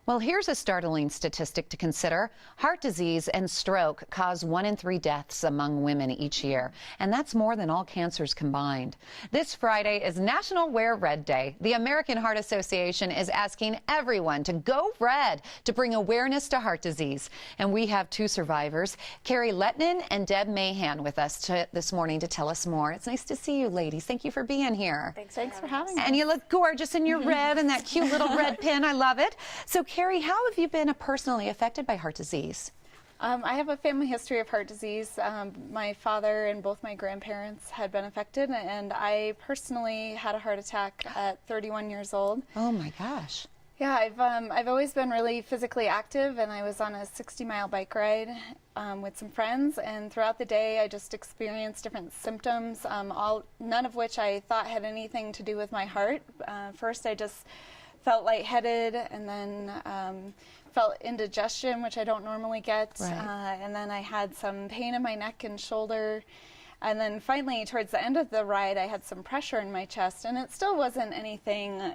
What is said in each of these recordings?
Well, here's a startling statistic to consider. Heart disease and stroke cause 1 in 3 deaths among women each year, and that's more than all cancers combined. This Friday is National Wear Red Day. The American Heart Association is asking everyone to go red to bring awareness to heart disease. And we have 2 survivors, Carrie Letnin and Deb Mahan, with us this morning to tell us more. It's nice to see you, ladies. Thank you for being here. Thanks for having us. And you look gorgeous in your red and that cute little red pin. I love it. So, Carrie, how have you been personally affected by heart disease? I have a family history of heart disease. My father and both my grandparents had been affected, and I personally had a heart attack at 31 years old. Oh my gosh. Yeah, I've always been really physically active, and I was on a 60-mile bike ride with some friends, and throughout the day I just experienced different symptoms, none of which I thought had anything to do with my heart. First I just felt lightheaded, and then felt indigestion, which I don't normally get. Right. And then I had some pain in my neck and shoulder. And then finally, towards the end of the ride, I had some pressure in my chest, and it still wasn't anything,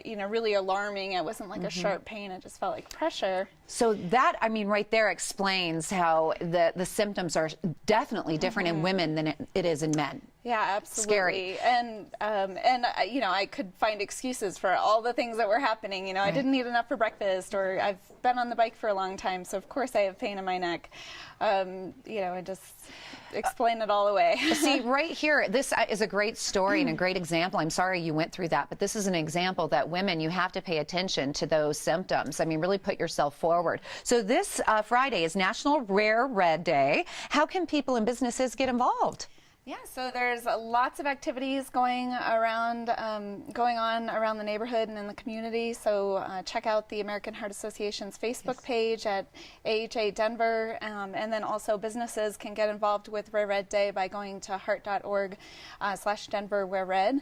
really alarming. It wasn't like a sharp pain. It just felt like pressure. So that, I mean, right there explains how the symptoms are definitely different in women than it is in men. Yeah, absolutely. Scary. And I could find excuses for all the things that were happening. I didn't eat enough for breakfast, or I've been on the bike for a long time, so of course I have pain in my neck. I just explain it all away. See, right here, this is a great story and a great example. I'm sorry you went through that, but this is an example that women, you have to pay attention to those symptoms. I mean, really put yourself forward. So this Friday is National Rare Red Day. How can people and businesses get involved? Yeah, so there's lots of activities going on around the neighborhood and in the community. So check out the American Heart Association's Facebook page at AHA Denver, and then also businesses can get involved with Rare Red Day by going to heart.org/Denver Wear Red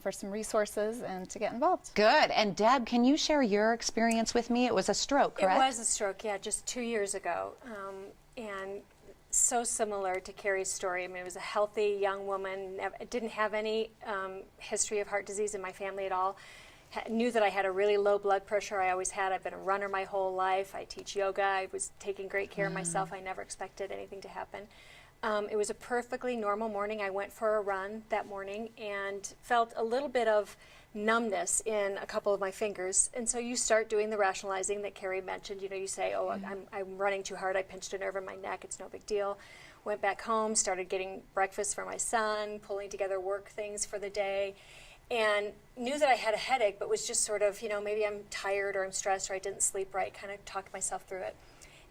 for some resources and to get involved. Good. And Deb, can you share your experience with me? It was a stroke, correct? It was a stroke, yeah, just 2 years ago, and so similar to Carrie's story. I mean, it was a healthy young woman, didn't have any history of heart disease in my family at all. Knew that I had a really low blood pressure. I always had. I've been a runner my whole life. I teach yoga. I was taking great care of myself. I never expected anything to happen. It was a perfectly normal morning. I went for a run that morning and felt a little bit of numbness in a couple of my fingers, and so you start doing the rationalizing that Carrie mentioned. You say, oh, I'm running too hard, I pinched a nerve in my neck, it's no big deal. Went back home, started getting breakfast for my son, pulling together work things for the day, and knew that I had a headache, but was just sort of, maybe I'm tired or I'm stressed or I didn't sleep right, kind of talked myself through it.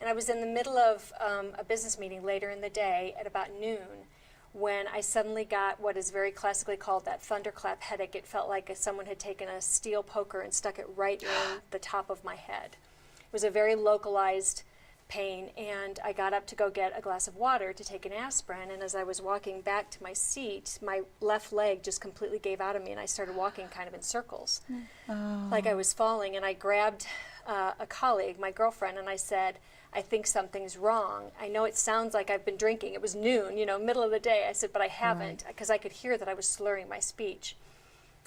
And I was in the middle of a business meeting later in the day at about noon, when I suddenly got what is very classically called that thunderclap headache. It felt like someone had taken a steel poker and stuck it right in the top of my head. It was a very localized pain, and I got up to go get a glass of water to take an aspirin, and as I was walking back to my seat, my left leg just completely gave out of me, and I started walking kind of in circles, like I was falling, and I grabbed a colleague, my girlfriend, and I said, I think something's wrong. I know it sounds like I've been drinking. It was noon, middle of the day. I said, but I haven't, because I could hear that I was slurring my speech.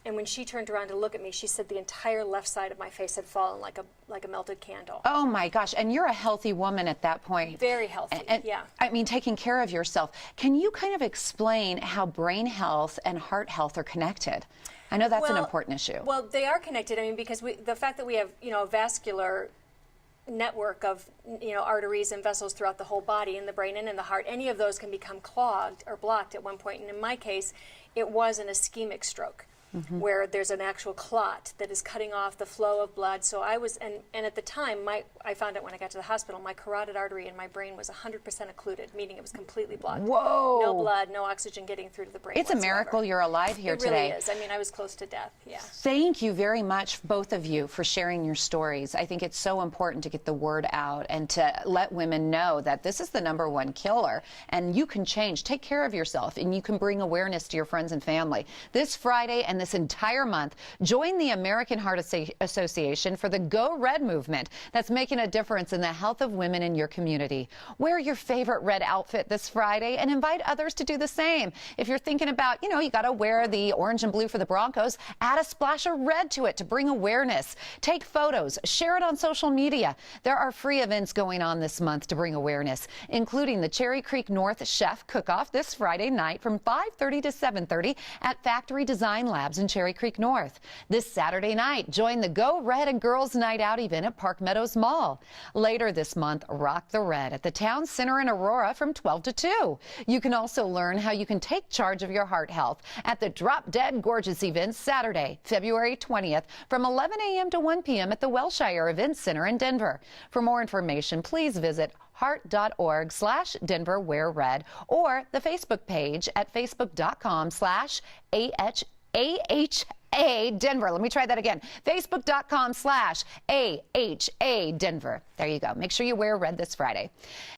And when she turned around to look at me, she said the entire left side of my face had fallen like a melted candle. Oh my gosh, and you're a healthy woman at that point. Very healthy, yeah. I mean, taking care of yourself. Can you kind of explain how brain health and heart health are connected? I know that's an important issue. Well, they are connected. I mean, because the fact that we have, a vascular network of arteries and vessels throughout the whole body, in the brain and in the heart, any of those can become clogged or blocked at one point. And in my case, it was an ischemic stroke, where there's an actual clot that is cutting off the flow of blood. So I was, and at the time, I found out when I got to the hospital, my carotid artery in my brain was 100% occluded, meaning it was completely blocked. Whoa! No blood, no oxygen getting through to the brain. It's a miracle you're alive here today. It really is. I mean, I was close to death, yeah. Thank you very much, both of you, for sharing your stories. I think it's so important to get the word out and to let women know that this is the #1 killer, and you can change. Take care of yourself, and you can bring awareness to your friends and family. This Friday and this entire month, join the American Heart Association for the Go Red movement that's making a difference in the health of women in your community. Wear your favorite red outfit this Friday and invite others to do the same. If you're thinking about, you got to wear the orange and blue for the Broncos, add a splash of red to it to bring awareness. Take photos, share it on social media. There are free events going on this month to bring awareness, including the Cherry Creek North Chef Cook-Off this Friday night from 5:30 to 7:30 at Factory Design Labs in Cherry Creek North. This Saturday night, join the Go Red and Girls Night Out event at Park Meadows Mall. Later this month, rock the red at the Town Center in Aurora from 12 to 2. You can also learn how you can take charge of your heart health at the Drop Dead Gorgeous event Saturday, February 20th from 11 a.m. to 1 p.m. at the Wellshire Event Center in Denver. For more information, please visit heart.org/Denver Wear Red or the Facebook page at facebook.com/AHA Denver. Let me try that again. Facebook.com/AHA Denver. There you go. Make sure you wear red this Friday.